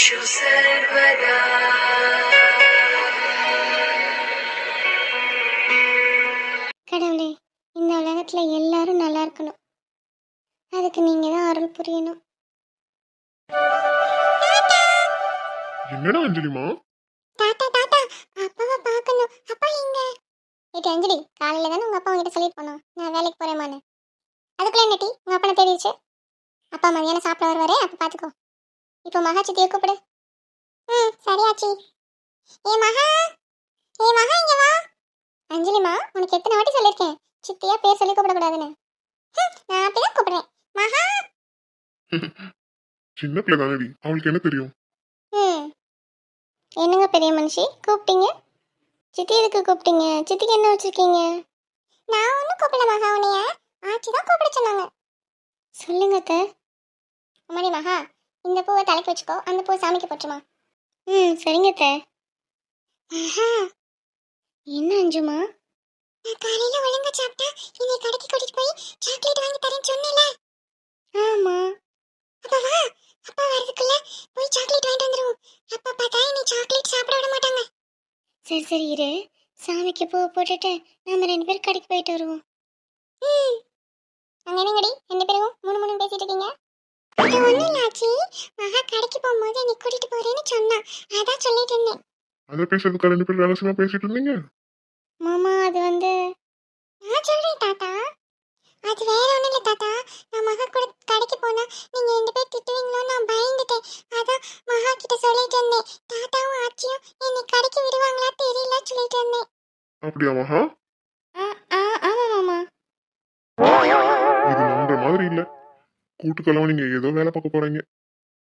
सर्वदा கடவுளே, இந்த உலகத்துல எல்லாரும் நல்லா இருக்கணும். அதுக்கு நீங்க தான் அருள் புரியணும். என்னடா அஞ்சலிமா? தாத்தா தாத்தா, அப்பாவை பார்க்கணும். அப்பா எங்க? ஏட்டி அஞ்சலி, காலையில தானே உங்க அப்பா உங்ககிட்ட சொல்லிட்டு போனோம் நான் வேலைக்கு போறேமான்னு. அதுக்குள்ள என்ன டீ உங்க அப்பனை தேடிடுச்சு. அப்பா மதியானம் சாப்பிட வருவாரே, அப்ப பாத்துக்கோ. இப்போ மகா சித்தியை கூப்பிடு. சரியாச்சி. ஏ மகா, ஏ மகா இங்க வா. அஞ்சலிமா, உனக்கு எத்தனை வாட்டி சொல்லியிருக்கேன் சித்தியா பேர் சொல்லி கூப்பிடக்கூடாதுன்னு. நான் அப்படிதான் கூப்பிடுறேன். மகா. சின்ன பிள்ளை தானடி, அவளுக்கு என்ன தெரியும்? என்னங்க பெரிய மனுஷி கூப்பிட்டீங்க? சித்தி எதுக்கு கூப்பிட்டீங்க? சித்திக்கு என்ன வச்சிருக்கீங்க? நான் ஒன்றும் கூப்பிடல மகா, உன்னைய ஆச்சி தான் கூப்பிட சொன்னாங்க. சொல்லுங்க அத்தை. அம்மாடி மகா, இந்த பூவை தலைக்கு வச்சுக்கோ, அந்த பூவை சாமிக்கு போட்டுமா. சரிங்க அத்தை. மகா, என்ன அஞ்சுமா? நான் காலையில ஒழுங்கா சாப்பிட்டா என்னை கடைக்கு கூட்டிட்டு போய் சாக்லேட் வாங்கி தரேன்னு சொன்னேல. ஆமா. அப்பா வா, அப்பா வரதுக்குள்ள போய் சாக்லேட் வாங்கிட்டு வந்துருவோம். அப்பா பார்த்தா என்னை சாக்லேட் சாப்பிட விட மாட்டாங்க. சரி சரி இரு, சாமிக்கு பூ போட்டுட்டு நாம 2 பேரும் கடைக்கு போயிட்டு வருவோம். அங்க என்னங்கடி 2 பேரும் மூணு பேசிட்டு இருக்கீங்க? அது ஒண்ணும் இல்ல ஆச்சி, மகா கடைக்கு போகும்போது என்னை கூட்டிட்டு போறேன்னு சொன்னா, அதான் சொல்லிட்டு இருந்தேன். அதை பேசுறதுக்கு 2 பேரும் ரகசியமா பேசிட்டு இருந்தீங்க? மாமா அது வந்து நான் சொல்றேன் தாத்தா, அது வேற ஒண்ணும் இல்ல தாத்தா. நான் மகா கூட கடைக்கு போனா நீங்க 2 பேர் திட்டுவீங்களோ நான் பயந்துட்டேன். அதான் மகா கிட்ட சொல்லிட்டு இருந்தேன். தாத்தாவும் ஆச்சியும் என்னை கடைக்கு விடுவாங்களா தெரியல சொல்லிட்டு இருந்தேன். அப்படியா மகா? ஆமா மாமா. இது நம்புற மாதிரி இல்ல. கூட்டுக்கெல்லாம் நீங்க ஏதோ வேலை பார்க்க போறீங்க.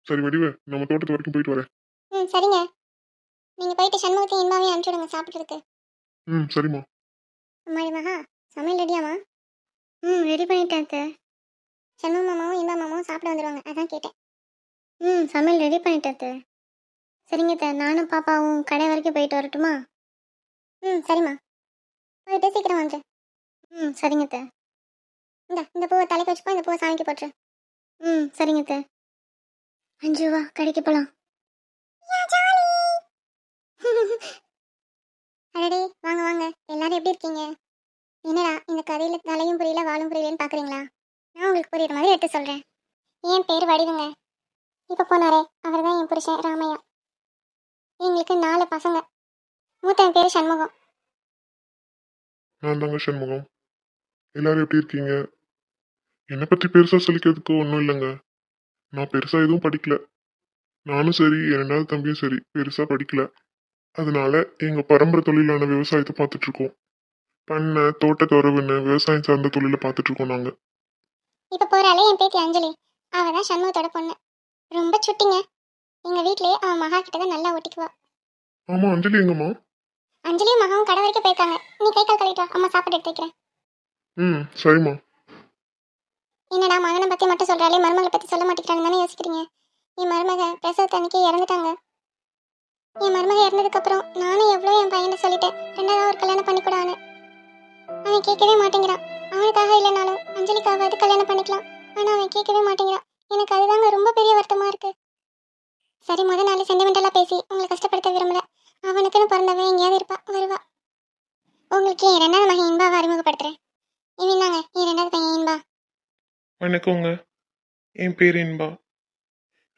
சரி வடிவே, நம்ம தோட்டத்து வரைக்கும் போயிட்டு வரேன். சரிங்க. நீங்க போயிட்டு சண்முகத்தையும் இன்பாவையும் அனுப்பிச்சுடுங்க சாப்பிட்றதுக்கு. சரிம்மா. அம்மாடி மகா, சமையல் ரெடியாமா? ரெடி பண்ணிட்டேன் அத்தை. சண்முக மாமாவும் இன்பா மாமாவும் சாப்பிட வந்துடுவாங்க, அதான் கேட்டேன். சமையல் ரெடி பண்ணிட்டேன் அத்தை. சரிங்க அத்தை, நானும் பாப்பாவும் கடை வரைக்கும் போயிட்டு வரட்டுமா? சரிம்மா, போயிட்டு சீக்கிரம் வந்து. சரிங்க அத்தை. இந்த பூவை தலைக்கு வச்சுக்கோ, இந்த பூவை சாமிக்கு போட்டுரு. சரிங்க அத்தை. அஞ்சு வா, கடைக்கு போலாம். அடடே, வாங்க வாங்க, எல்லாரும் எப்படி இருக்கீங்க? என்னடா இந்த கதையில தலையும் புரியல வாழும் புரியலன்னு பாக்குறீங்களா? நான் உங்களுக்கு புரியுற மாதிரி எடுத்து சொல்றேன். என் பேர் வடிவுங்க. இப்ப போனாரே அவர் தான் என் புருஷன் ராமையா. எங்களுக்கு 4 பசங்க. மூத்தவன் பேரு சண்முகம். நான் தாங்க சண்முகம். எல்லாரும் எப்படி இருக்கீங்க? என்னை பத்தி பெருசா சொல்லிக்கிறதுக்கு ஒன்றும் இல்லைங்க. நான் பெருசா எதுவும் படிக்கல. நானும் சரி, என் 2வது தம்பியும் சரி பெருசா படிக்கல. அதனால எங்க பரம்பரை தொழிலான விவசாயத்தை பார்த்துட்டு இருக்கோம். பண்ணை, தோட்டத்துறவுன்னு விவசாயம் சார்ந்த தொழிலை பார்த்துட்டு இருக்கோம் நாங்க. இப்ப போறாளே என் பேத்தி அஞ்சலி, அவ தான் சண்முகத்தோட பொண்ணு. ரொம்ப சுட்டிங்க. எங்க வீட்லயே அவன் மகா கிட்ட தான் நல்லா ஒட்டிக்குவா. ஆமா, அஞ்சலி எங்கம்மா? அஞ்சலியும் மகாவும் கடை வரைக்கும் போயிருக்காங்க. நீ கை கால் கழுவிட்டு வா, அம்மா சாப்பாடு எடுத்து வைக்கிறேன். சரிம்மா. என்னடா மகனை பத்தி மட்டும் சொல்றாளே, மருமகளை பத்தி சொல்ல மாட்டேங்கிறாங்க தானே யோசிக்கிறீங்க? என் மருமக பிரசவத்து அன்னைக்கு இறந்துட்டாங்க. என் மருமக இறந்ததுக்கு அப்புறம் நானும் எவ்வளோ என் பையனை சொல்லிட்டேன், 2வது ஒரு கல்யாணம் பண்ணிக்கூடாது. அவன் கேட்கவே மாட்டேங்கிறான். அவனுக்காக இல்லைனாலும் அஞ்சலிக்காவது கல்யாணம் பண்ணிக்கலாம். ஆனா அவன் கேட்கவே மாட்டேங்கிறான். எனக்கு அதுதாங்க ரொம்ப பெரிய வருத்தமா இருக்கு. சரி, முதல் நாள் சென்டிமெண்டலா பேசி உங்களை கஷ்டப்படுத்த விரும்பல. அவனுக்குன்னு பிறந்தவன் எங்கேயாவது இருப்பா, வருவா. உங்களுக்கு என் 2வது மகன் இன்பாவை அறிமுகப்படுத்துறேன். இவன் தாங்க என் 2வது பையன் இன்பா. வணக்கங்க, என் பேர் இன்பா.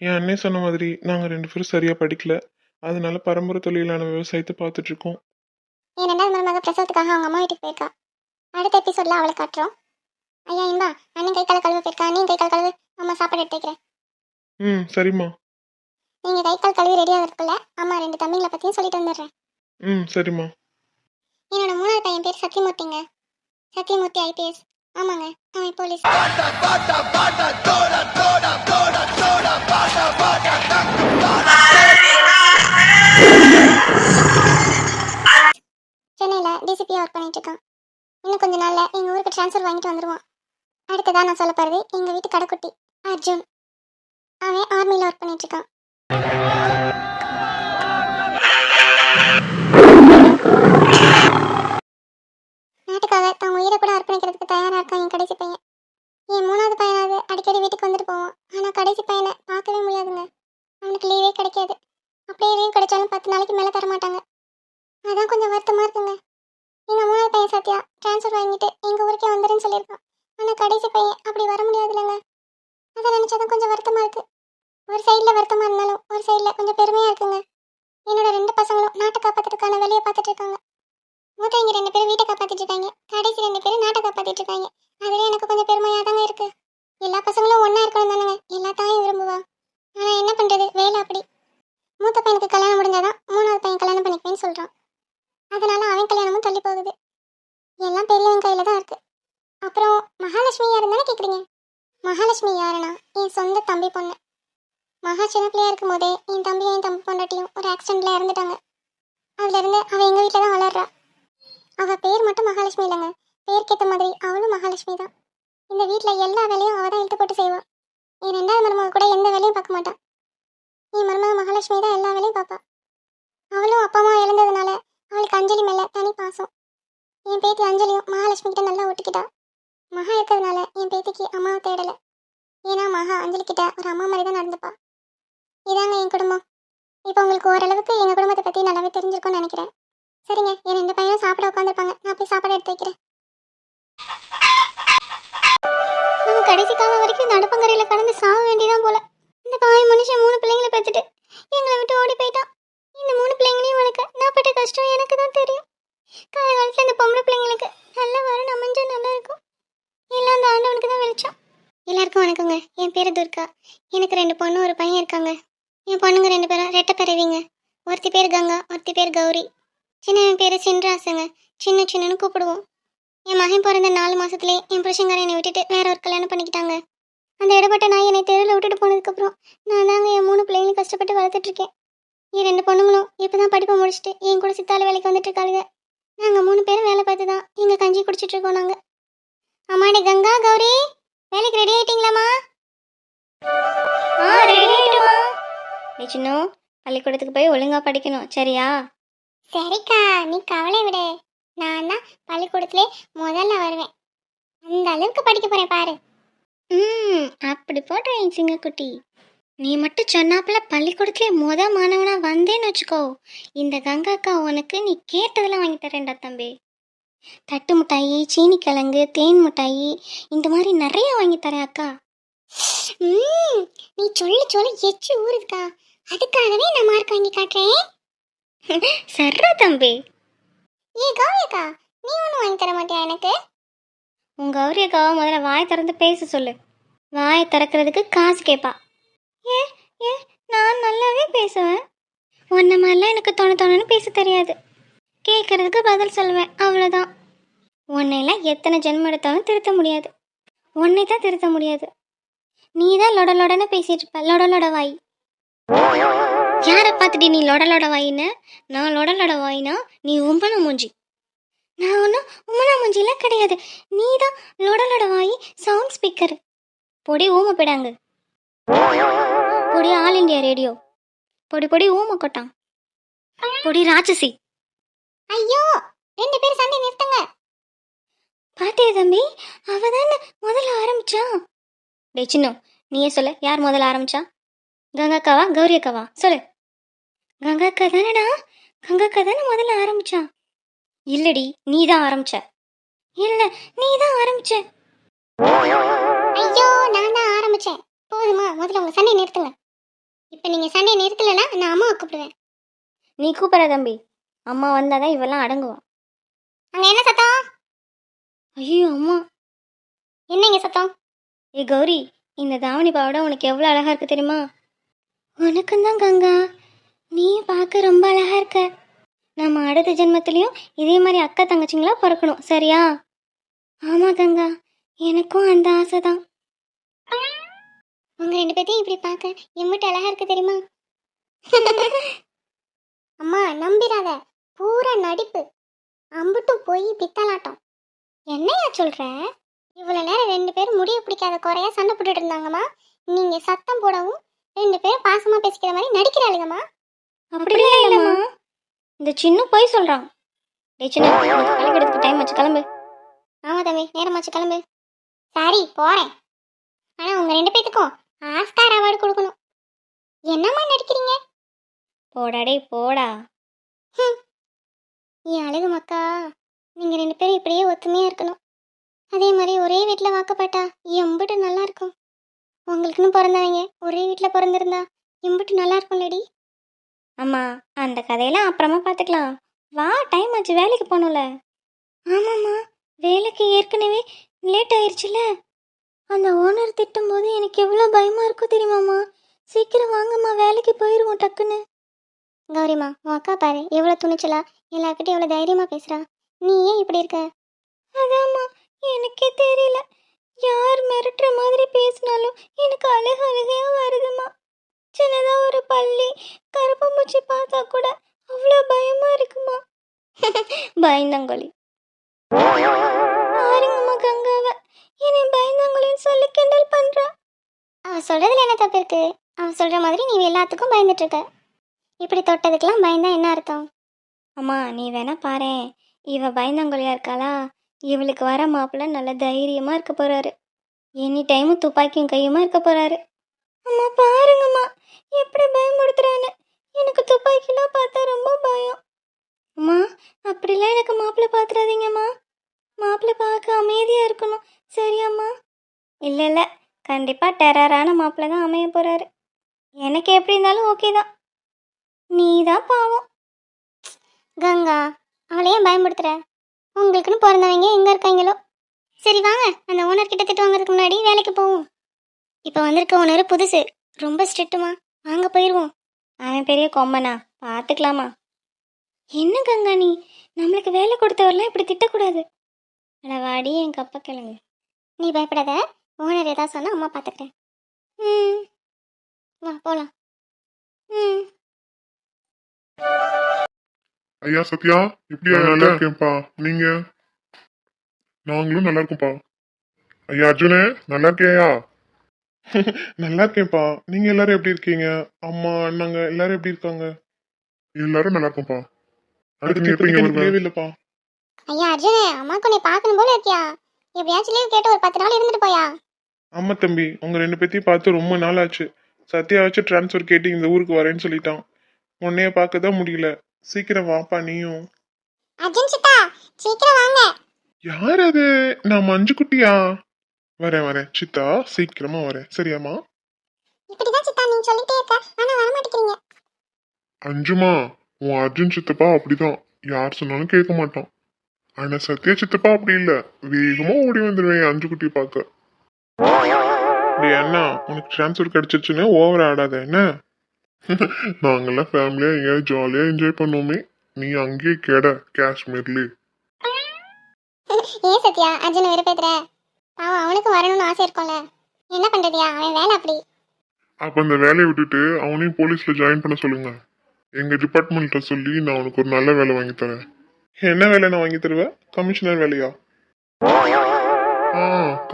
என் அண்ணன் சொன்ன மாதிரி நாங்கள் 2 பேரும் சரியாக படிக்கல. அதனால பரம்பரை தொழிலான விவசாயத்தை பார்த்துட்டு இருக்கோம். என் 2வது மருமக பிரசவத்துக்காக அவங்க அம்மா வீட்டுக்கு போயிருக்கா. அடுத்த எபிசோட்ல அவளை காட்டுறோம். ஐயா இன்பா, அண்ணன் கை கால் கழுவ போயிருக்கா, நீ கை கால் கழுவு, அம்மா சாப்பாடு எடுத்து வைக்கிறேன். சரிம்மா. நீங்க கை கால் கழுவி ரெடி ஆகிறதுக்குள்ள அம்மா 2 தம்பிங்களை பத்தியும் சொல்லிட்டு வந்துடுறேன். சரிம்மா. என்னோட 3வது பையன் பேர் சத்தியமூர்த்திங்க. சத்தியமூர்த்தி ஐபிஎஸ். ஆமாங்க, அவன் போலீஸ். சென்னையில டிசிபியா ஒர்க் பண்ணிட்டு இருக்கான். இன்னும் கொஞ்ச நாள்ல எங்க ஊருக்கு டிரான்ஸ்ஃபர் வாங்கிட்டு வந்துருவான். அடுத்ததான் நான் சொல்ல போறது எங்க வீட்டு கடைக்குட்டி அர்ஜுன். அவன் ஆர்மியில ஒர்க் பண்ணிட்டு இருக்கான். நாட்டுக்காக தான் உயிரை கூட அர்ப்பணிக்கிறதுக்கு தயாரா இருக்கான் என் கடைசி பையன். என் 3வது பையனாவது அடிக்கடி வீட்டுக்கு வந்துட்டு போவான். ஆனா கடைசி பையனை பார்க்கவே முடியாதுங்க. அவனுக்கு லீவே கிடைக்காது. சத்யா ட்ரான்ஸ்ஃபர் வாங்கிட்டு எங்க ஊருக்கே வந்துருன்னு சொல்லியிருக்கான். ஆனா கடைசி பையன் அப்படி வர முடியாதுல்லங்க. அதை நினைச்சதும் கொஞ்சம் வருத்தமா இருக்கு. ஒரு சைடுல வருத்தமா இருந்தாலும் ஒரு சைடுல கொஞ்சம் பெருமையா இருக்குங்க. என்னோட 2 பசங்களும் நாட்டை காப்பாத்துறதுக்கான வேலையை பார்த்துட்டு இருக்காங்க. மூத்தவங்க 2 பேரும் வீட்டை காப்பாத்திட்டு இருக்காங்க. கடைசி 2 பேரும் நாட்டை காப்பாத்திட்டு இருக்காங்க. அதுவே எனக்கு கொஞ்சம் பெருமையா தாங்க இருக்கு. எல்லா பசங்களும் ஒண்ணா இருக்கணும் தானங்க எல்லா தாயும் விரும்புவா. ஆனா என்ன பண்றது, வேலை அப்படி. மூத்த பையனுக்கு கல்யாணம் முடிஞ்சாதான் 3வது பையன் கல்யாணம் பண்ணிக்குவேன்னு சொல்றான். அதனால அவன் கல்யாணமும் தள்ளி போகுது. எல்லாம் பெரியவன் கையில தான் இருக்கு. அப்புறம் மகாலட்சுமி யாருன்னு தானே கேக்குறீங்க. மகாலட்சுமி யாருன்னா என் சொந்த தம்பி பொண்ணு. மகா சின்ன பிள்ளையா இருக்கும் போதே என் தம்பியும் என் தம்பி பொண்டாட்டியும் ஒரு ஆக்சிடென்ட்ல இறந்துட்டாங்க. அதுல இருந்து அவ எங்க வீட்டுல தான் வளர்றா. அவ பேர் மட்டும் மகாலட்சுமி இல்லைங்க, பேருக்கேத்த மாதிரி அவளும் மகாலட்சுமி தான். இந்த வீட்டுல எல்லா வேலையும் அவ தான் இழுத்து போட்டு செய்வா. என் 2வது மருமக கூட எந்த வேலையும் பார்க்க மாட்டான். என் மருமக மகாலட்சுமி தான் எல்லா வேலையும் பார்ப்பா. அவளும் அப்பா அம்மா இழந்ததுனால அவளுக்கு அஞ்சலி மேல தனி பாசம். என் பேத்தி அஞ்சலியும் மகாலட்சுமி கிட்ட நல்லா ஒட்டிக்கிட்டா. மகா இருக்கிறதுனால என் பேத்திக்கு அம்மாவை தேடல. ஏன்னா மகா அஞ்சலி கிட்ட ஒரு அம்மா மாதிரி தான் நடந்துப்பா. இதாங்க என் குடும்பம். இப்போ உங்களுக்கு ஓரளவுக்கு எங்க குடும்பத்தை பத்தி நல்லாவே தெரிஞ்சிருக்கும்னு நினைக்கிறேன். சரிங்க, என் 2 பையனும் சாப்பிட உட்காந்துருப்பாங்க. நான் போய் சாப்பாடு எடுத்து வைக்கிறேன். நம்ம கடைசி காலம் வரைக்கும் இந்த அடுப்பங்கரையில கடந்து சாக வேண்டியதான் போல. இந்த பாய் மனுஷன் 3 பிள்ளைங்களை பெற்றுட்டு எங்களை விட்டு ஓடி போயிட்டான். இந்த 3 பிள்ளைங்களையும் வளர்க்க நான் பட்ட கஷ்டம் எனக்கு தான் தெரியும். காலகாலத்தில் இந்த பொம்பளை பிள்ளைங்களுக்கு நல்ல வரன் அமைஞ்சா நல்லா இருக்கும். எல்லாம் அந்த ஆண்டவனுக்கு தான் வெளிச்சம். எல்லாருக்கும் வணக்கங்க. என் பேரு துர்கா. எனக்கு 2 பொண்ணு ஒரு பையன் இருக்காங்க. என் பொண்ணுங்க 2 பேரும் ரெட்டை பிறவிங்க. ஒருத்தி பேர் கங்கா, ஒருத்தி பேர் கௌரி. சின்னவன் பேரு சின்ராசுங்க. சின்னன்னு கூப்பிடுவோம். என் மகன் பிறந்த 4 மாசத்துலேயே என் புருஷங்காரன் என்னை விட்டுட்டு வேற ஒரு கல்யாணம் பண்ணிக்கிட்டாங்க. அந்த இடப்பட்ட நான் என்னை தெருவில் விட்டுட்டு போனதுக்கப்புறம் நான் தாங்க என் 3 பிள்ளைங்களையும் கஷ்டப்பட்டு வளர்த்துட்டு இருக்கேன். என் 2 பொண்ணுங்களும் இப்போதான் படிப்பை முடிச்சுட்டு என் கூட சித்தால வேலைக்கு வந்துட்டு இருக்காளுங்க. நாங்கள் 3 பேரும் வேலை பார்த்து தான் இங்கே கஞ்சி குடிச்சிட்டு இருக்கோம். நாங்கள் அம்மாடி கங்கா, கௌரி, வேலைக்கு ரெடி ஆயிட்டீங்களாம்மா? ரெடி ஆயிட்டுமா. நீ சின்ன பள்ளிக்கூடத்துக்கு போய் ஒழுங்கா படிக்கணும், சரியா? சரிக்கா, நீ கவலை விடு. நான் தான் பள்ளிக்கூடத்திலே முதல்ல வருவேன். அந்த அளவுக்கு படிக்க போறேன் பாரு. அப்படி போடுறேன் என் சிங்கக்குட்டி. நீ மட்டும் சொன்னாப்புல பள்ளிக்கூடத்திலே மாணவனா வந்தேன்னு வச்சுக்கோ, இந்த கங்காக்கா உனக்கு நீ கேட்டதெல்லாம் வாங்கி தரேன்டா தம்பி. தட்டு மிட்டாயி, சீனி கிழங்கு, தேன் மிட்டாயி, இந்த மாதிரி நிறைய வாங்கி தரேன் அக்கா. நீ சொல்ல எச்சு ஊருக்கா. அதுக்காகவே நான் மார்க் வாங்கி காட்டுறேன். சர்ரா தம்பி. ஏ கௌரி அக்கா, நீ ஒன்றும் வாங்கி தர மாட்டியா எனக்கு? உன் கௌரி அக்காவை முதல்ல வாய் திறந்து பேச சொல்லு. வாயை திறக்கிறதுக்கு காசு கேட்பா. ஏ ஏ நான் நல்லாவே பேசுவேன். உன்ன மாதிரிலாம் எனக்கு தோணுன்னு பேச தெரியாது. கேட்கறதுக்கு பதில் சொல்லுவேன், அவ்வளோதான். உன்னையெல்லாம் எத்தனை ஜென்மம் எடுத்தாலும் திருத்த முடியாது. உன்னை தான் திருத்த முடியாது. நீ தான் லொடன்னு பேசிட்டு இருப்ப, லொட வாய். யாரை பார்த்துட்டு நீ லொட வாயின்னு? நான் லொட வாயினா நீ உம்மன மூஞ்சி. நான் ஒன்றும் உம்மனா மூஞ்சிலாம் கிடையாது. நீ தான் லொட வாயி, சவுண்ட் ஸ்பீக்கர். பொடி ஊம போயிடாங்க. பொடி ஆல் இண்டியா ரேடியோ. பொடி ஊம கொட்டான். பொடி ராட்சசி. ஐயோ, 2 பேரும் சண்டை நிறுத்துங்க. பாத்தியா தம்பி, அவதானே முதல்ல ஆரம்பிச்சா. டே சின்ன, நீயே சொல்ல, யார் முதல்ல ஆரம்பிச்சா? கங்காக்காவா கௌரி அக்காவா? சொல்லு. கங்காக்கா தானடா. கங்காக்கா தானே முதல்ல ஆரம்பிச்சா. இல்லடி, நீ தான் ஆரம்பிச்ச. இல்ல, நீ தான் ஆரம்பிச்ச. ஐயோ, நான் தான் ஆரம்பிச்சேன். போதுமா, முதல்ல உங்க சண்டை நிறுத்துங்க. இப்ப நீங்க சண்டை நிறுத்தலைன்னா நான் அம்மாவை கூப்பிடுவேன். நீ கூப்பிடுற தம்பி, அம்மா வந்தாதான் இவெல்லாம் அடங்குவான். அங்க என்ன சத்தம்? ஐயோ அம்மா. என்னங்க சத்தம்? ஏ கௌரி, இந்த தாவணி பாவாடை உனக்கு எவ்வளோ அழகா இருக்கு தெரியுமா? உனக்கும் தான் கங்கா, நீ பார்க்க ரொம்ப அழகா இருக்க. நம்ம அடுத்த ஜென்மத்திலையும் இதே மாதிரி அக்கா தங்கச்சிங்களா பிறக்கணும், சரியா? ஆமா கங்கா, எனக்கும் அந்த ஆசை தான். உங்க 2 பேத்தையும் இப்படி பார்க்க எம்பிட்டு அழகா இருக்கு தெரியுமா? அம்மா நம்பிடாத, பூரா நடிப்பு. அம்புட்டும் போய் பித்தலாட்டம். என்னையா சொல்ற? இவ்வளவு நேரம் 2 பேரும் முடிய பிடிக்காத குறையா சண்டை போட்டுட்டு இருந்தாங்கம்மா. நீங்க சத்தம் போடவும் 2 பேரும் பாசமா பேசிக்கிற மாதிரி நடிக்கிறாளுங்கம்மா. அப்படியே இல்லம்மா, இந்த சின்ன போய் சொல்றான். டே சின்ன, பள்ளிக்கூடத்துக்கு டைம் ஆச்சு, கிளம்பு. ஆமா தம்பி, நேரமாச்சு, கிளம்பு. சரி போறேன். ஆனா உங்க 2 பேத்துக்கும் ஆஸ்கார் அவார்டு கொடுக்கணும். என்னம்மா நடிக்கிறீங்க? போடா டே போடா. ஏன் அழகு மக்கா, நீங்க நீங்கள் 2 பேரும் இப்படியே ஒத்துமையாக இருக்கணும். அதே மாதிரி ஒரே வீட்டில் வாக்கப்பட்டா எம்பிட்டு நல்லா இருக்கும். உங்களுக்குன்னு பிறந்தவங்க ஒரே வீட்டில் பிறந்திருந்தா எம்பிட்டு நல்லா இருக்கும்லடி. அம்மா, அந்த கதையெல்லாம் அப்புறமா பார்த்துக்கலாம். வா, டைம் ஆச்சு, வேலைக்கு போகணும்ல. ஆமாம்மா, வேலைக்கு ஏற்கனவே லேட் ஆயிடுச்சுல. அந்த ஓனர் திட்டும் போது எனக்கு எவ்வளோ பயமாக இருக்கும் தெரியுமாம்மா. சீக்கிரம் வாங்கம்மா, வேலைக்கு போயிடுவோம் டக்குன்னு. கௌரிம்மா, உன் அக்கா பாரு எவ்வளோ துணிச்சலா எல்லாருக்கிட்டையும் எவ்வளோ தைரியமாக பேசுகிறா. நீ ஏன் இப்படி இருக்க? அதாம்மா, எனக்கே தெரியல. யார் மிரட்டுற மாதிரி பேசினாலும் எனக்கு அழுகையாக வருதுமா. சின்னதாக ஒரு பள்ளி கருப்பம்பூச்சி பார்த்தா கூட அவ்வளோ பயமா இருக்குமா. பயந்தாங்கொழி. பாருங்கம்மா கங்காவை, என்னை பயந்தாங்கொழின்னு சொல்லி கிண்டல் பண்றா. அவ சொல்றதுல என்ன தப்பு இருக்கு? அவ சொல்ற மாதிரி நீ எல்லாத்துக்கும் பயந்துட்டு இருக்க. இப்படி தொட்டதுக்கெல்லாம் பயந்தா என்ன அர்த்தம்? அம்மா, நீ வேணா பாரேன், இவ பயந்தாங்கொழியா இருக்காளா? இவளுக்கு வர மாப்பிள்ள நல்ல தைரியமா இருக்க போறாரு. எனி டைமும் துப்பாக்கியும் கையுமா இருக்க போறாரு. அம்மா பாருங்கம்மா, எப்படி பயமுடுத்துறான்னு. எனக்கு துப்பாக்கிலாம் பார்த்தா ரொம்ப பயம். அம்மா, அப்படிலாம் எனக்கு மாப்பிள்ளை பார்த்துறாதீங்கம்மா. மாப்பிள்ளை பார்க்க அமைதியாக இருக்கணும், சரியாம்மா? இல்லை இல்லை, கண்டிப்பாக டெரரான மாப்பிள்ளை தான் அமைய போகிறாரு. எனக்கு எப்படி இருந்தாலும் ஓகே தான். நீ தான் பாவம். கங்கா, அவளையே பயன்படுத்துகிற. உங்களுக்குன்னு பிறந்தவங்க எங்கே இருக்காங்களோ. சரி வாங்க, அந்த ஓனர் கிட்ட திட்டு வாங்குறதுக்கு முன்னாடி வேலைக்கு போவோம். இப்போ வந்திருக்க ஓனர் புதுசு, ரொம்ப ஸ்ட்ரிக்ட்டுமா. வாங்க போயிடுவோம். அவன் பெரிய கொம்பனா, பார்த்துக்கலாமா. என்ன கங்கா நீ, நம்மளுக்கு வேலை கொடுத்தவரெலாம் இப்படி திட்டக்கூடாது. அட வாடி என் கப்ப கிழங்கு. நீ பயப்படாத, ஓனர் ஏதாவது சொன்னா அம்மா பார்த்துக்கிறேன். ம், வா போகலாம். ம். ஐயா சத்யா, இப்படியா? நல்லா இருக்கேன்ப்பா. நீங்க? நாங்களும் நல்லா இருக்கோம்ப்பா. ஐயா அர்ஜுனே, நல்லா இருக்கியா? நல்லா இருக்கேன்ப்பா. நீங்க எல்லாரும் எப்படி இருக்கீங்க? அம்மா அண்ணாங்க எல்லாரும் எப்படி இருக்காங்க? எல்லாரும் நல்லா இருக்கோம்ப்பா. அடுத்து அடுத்து நீ எப்படிங்க இப்போதைக்கு வருவ? லீவ் இல்லப்பா. ஐயா அர்ஜுனே, அம்மாக்கு உன்னை பார்க்கணும் போல இருக்கியா? எப்படியாச்சும் லீவ் கேட்டு ஒரு 10 நாள் இருந்துட்டு போயா. ஆமா தம்பி, உங்க 2 பேத்தையும் பார்த்து ரொம்ப நாள் ஆச்சு. சத்யா வச்சு டிரான்ஸ்ஃபர் கேட்டு இந்த ஊருக்கு வரேன்னு சொல்லிட்டான். உன்னைய பார்க்க தான் முடியல. சீக்கிரம் வாப்பா நீயும். அர்ஜுன் சித்தா, சீக்கிரம் வாங்க. யார் அது? நான் மஞ்சு குட்டியா? வரேன் வரேன் சித்தா, சீக்கிரமா வரேன், சரியாம்மா? இப்படிதான் சித்தா நீங்க சொல்லிட்டே இருக்க, ஆனா வர மாட்டேங்கிறீங்க. அஞ்சுமா, உன் அர்ஜுன் சித்தப்பா அப்படிதான். யார் சொன்னாலும் கேட்க மாட்டான். ஆனா சத்யா சித்தப்பா அப்படி இல்ல. வேகமா ஓடி வந்துடுவேன் அஞ்சு குட்டி பார்க்க. டேய் அண்ணா, உனக்கு டிரான்ஸ்ஃபர் கிடைச்சிருச்சுன்னு ஓவர் ஆடாத என்ன? நாங்கெல்லாம் ஃபேமிலியா எங்கேயாவது ஜாலியா என்ஜாய் பண்ணுவோமே. நீ அங்கேயே கெட காஷ்மீர்லயே. ஏன் சத்யா அர்ஜுன் வெறுப்பேத்துற? பாவம், அவனுக்கு வரணும்னு ஆசை இருக்கும்ல. என்ன பண்றதியா, அவன் வேலை அப்படி. அப்ப அந்த வேலையை விட்டுட்டு அவனையும் போலீஸ்ல ஜாயின் பண்ண சொல்லுங்க. எங்க டிபார்ட்மெண்ட்ல சொல்லி நான் உனக்கு ஒரு நல்ல வேலை வாங்கி தரேன். என்ன வேலை நான் வாங்கி தருவேன்? கமிஷனர் வேலையா?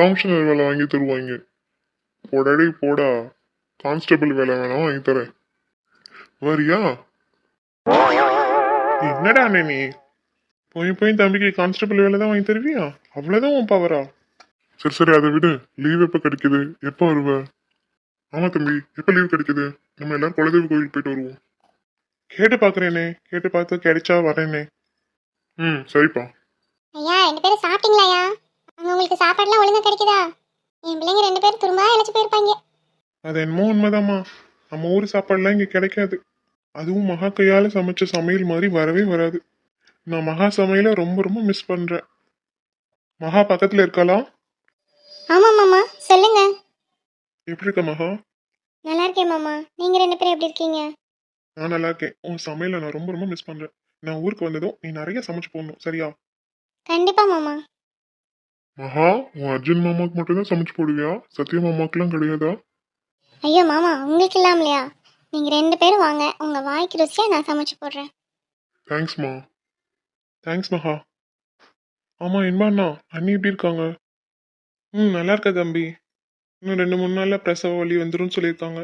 கமிஷனர் வேலை வாங்கி தருவாங்க. போடாடி போடா, கான்ஸ்டபிள் வேலை வேணா வாங்கி தரேன். வரியா? என்னடா அண்ணே நீ? போய் போய் தம்பிக்கு கான்ஸ்டபிள் வேலை தான் வாங்கி தருவியா? அவ்வளவுதான் உன் பவரா? சரி சரி, அதை விடு. லீவ் எப்ப கிடைக்குது? எப்ப வருவ? ஆமா தம்பி, எப்ப லீவ் கிடைக்குது? நம்ம எல்லாரும் குலதெய்வ கோயிலுக்கு போயிட்டு வருவோம். கேட்டு பாக்குறேனே, கேட்டு பார்த்து கிடைச்சா வரேனே. சரிப்பா. ஐயா 2 பேரும் சாப்பிட்டீங்களாயா? அங்க உங்களுக்கு சாப்பாடுலாம் ஒழுங்கா கிடைக்குதா? என் பிள்ளைங்க 2 பேரும் திரும்ப இழைச்சு போயிருப்பாங்க. அது என்னமோ உண்மைதாம்மா. நம்ம ஊர் சாப்பாடுலாம் இங்க கிடைக்காது. அதுவும் மகா கையால சமைச்ச சமையல் மாதிரி வரவே வராது. நான் மகா சமையலை ரொம்ப ரொம்ப மிஸ் பண்றேன். மகா பக்கத்துல இருக்காளா? ஆமா மாமா, சொல்லுங்க. எப்படி இருக்க மகா? நல்லா இருக்கேன் மாமா, நீங்க 2 பேரும் எப்படி இருக்கீங்க? நான் நல்லா இருக்கேன். உன் சமையலை நான் ரொம்ப ரொம்ப மிஸ் பண்றேன். நான் ஊருக்கு வந்ததும் நீ நிறைய சமைச்சு போடணும், சரியா? கண்டிப்பா மாமா. மகா, உன் அர்ஜுன் மாமாக்கு மட்டும் தான் சமைச்சு போடுவியா? சத்யா மாமாக்கெல்லாம் கிடையாதா? ஐயோ மாமா, உங்களுக்கு இல்லாம இல்லையா? நீங்க 2 பேரும் வாங்க, உங்க வாய்க்கு ருசியா நான் சமைச்சு போடுறேன். தேங்க்ஸ்மா. தேங்க்ஸ் மகா. ஆமா என்பாண்ணா, அண்ணி எப்படி இருக்காங்க? நல்லா இருக்கா தம்பி. இன்னும் 2-3 நாள்ல பிரசவ வலி வந்துடும் சொல்லியிருக்காங்க.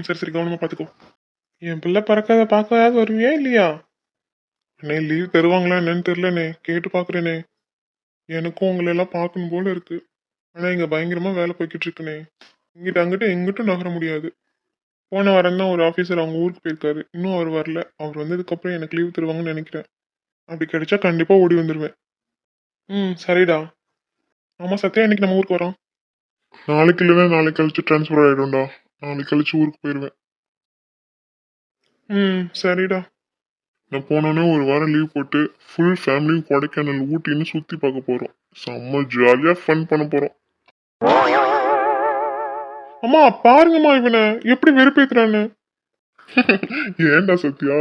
சரி சரி, கவனமா பார்த்துக்கோ. என் பிள்ளை பறக்காத பார்க்காத வருவியா இல்லையா? அண்ணே லீவ் தருவாங்களா என்னன்னு தெரியலண்ணே, கேட்டு பார்க்குறேனே. எனக்கும் உங்களை எல்லாம் பார்க்கணும் போல இருக்கு. ஆனால் இங்கே பயங்கரமா வேலை போய்கிட்டு இருக்குண்ணே. இங்கிட்ட அங்கிட்ட எங்கிட்டும் நகர முடியாது. போன வாரம் தான் ஒரு ஆஃபீஸர் அவங்க ஊருக்கு போயிருக்காரு. இன்னும் அவர் வரல. அவர் வந்ததுக்கப்புறம் எனக்கு லீவ் தருவாங்கன்னு நினைக்கிறேன். அப்படி கிடைச்சா கண்டிப்பாக ஓடி வந்துடுவேன். ம் சரிடா. ஆமா சத்யா இன்னைக்கு நம்ம ஊருக்கு வரோம். நாளைக்கு இல்லைன்னா நாளைக்கு கழிச்சு ட்ரான்ஸ்ஃபர் ஆகிடும்டா. நாளைக்கு கழிச்சு ஊருக்கு போயிடுவேன். ம் சரிடா. நான் போனோன்னே ஒரு வாரம் லீவ் போட்டு ஃபுல் ஃபேமிலியும் கொடைக்கானல் ஊட்டின்னு சுற்றி பார்க்க போகிறோம். செம்ம ஜாலியாக ஃபன் பண்ண போகிறோம். அம்மா பாருங்கம்மா இவனை எப்படி வெறுப்பேத்துறான்னு. ஏன்டா சத்யா?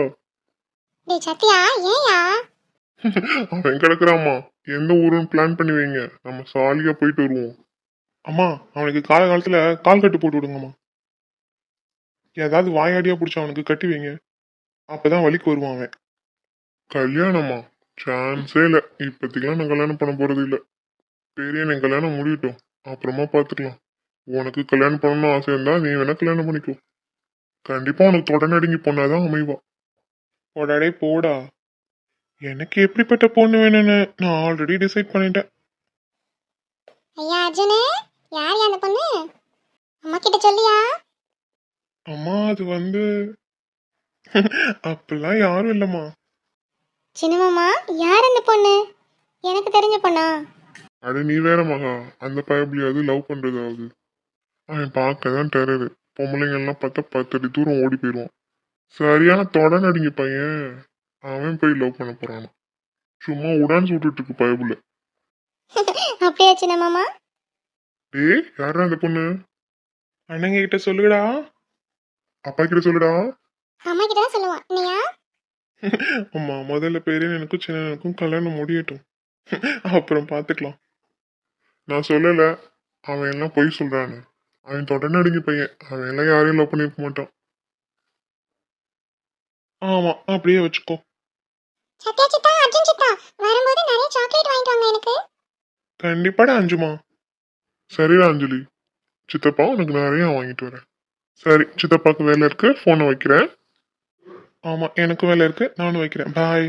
டேய் சத்யா ஏயா அவன் கிடக்குறாம்மா. எந்த ஊருன்னு பிளான் பண்ணி வைங்க, நம்ம சாலியாக போயிட்டு வருவோம். அம்மா அவனுக்கு காலகாலத்துல கால் கட்டு போட்டு விடுங்கம்மா. ஏதாவது வாயாடியா பிடிச்ச அவனுக்கு கட்டி வைங்க. அப்பதான் வலிக்கு வருவான் அவன். கல்யாணமா? சான்ஸே இல்லை. இப்போதைக்கெல்லாம் நான் கல்யாணம் பண்ண போகிறது இல்லை. பெரிய என் கல்யாணம் முடியட்டும், அப்புறமா பார்த்துக்கலாம். உனக்கு கல்யாணம் பண்ணணும்னு ஆசை இருந்தா நீ வேணா கல்யாணம் பண்ணிக்கோ. கண்டிப்பா உனக்கு தொடநடுங்கி பொண்ணாதான் அமைவா. போடாடே போடா. எனக்கு எப்படிப்பட்ட பொண்ணு வேணும்னு நான் ஆல்ரெடி டிசைட் பண்ணிட்டேன். ஐயா அர்ஜுனு யார் அந்த பொண்ணு அம்மா கிட்ட சொல்லியா அம்மா அது வந்து அப்படிலாம் யாரும் இல்லம்மா. சின்னமாமா யார் அந்த பொண்ணு எனக்கு தெரிஞ்ச பொண்ணா அட நீ வேற மகா, அந்த பயபிளியாவது லவ் பண்றதாவது. அவன் பார்க்க தான் டெரரு. பொம்பளைங்க எல்லாம் பார்த்தா 10 அடி தூரம் ஓடி போயிடுவான். சரியான தொடநடுங்கி பையன். அவன் போய் லவ் பண்ண போறான். சும்மா உடான்னு சுட்டுட்டு இருக்கு பயபுல. அப்படியா சின்னமாமா டேய் யாரா அந்த பொண்ணு? அண்ணங்க கிட்ட சொல்லுடா. அப்பா கிட்ட சொல்லுடா. அம்மா கிட்ட தான் சொல்லுவான் இல்லையா அம்மா முதல்ல பேரு எனக்கும் சின்னனுக்கும் கல்யாணம் முடியட்டும். அப்புறம் பார்த்துக்கலாம். நான் சொல்லல, அவன் எல்லாம் பொய் சொல்றானு. அவன் தொடநடுங்கி பையன். அவன் எல்லாம் யாரையும் லவ் பண்ணிருக்க மாட்டான். ஆமா அப்படியே வச்சுக்கோ. சத்யா சித்தா அர்ஜுன் சித்தா வரும்போது நிறைய சாக்லேட் வாங்கிட்டு வாங்க எனக்கு கண்டிப்பாடா அஞ்சுமா. சரிடா அஞ்சலி. சித்தப்பா உனக்கு நிறைய வாங்கிட்டு வரேன். சரி, சித்தப்பாக்கு வேலை இருக்கு, போனை வைக்கிறேன். ஆமா எனக்கு வேலை இருக்கு, நானும் வைக்கிறேன். பாய்.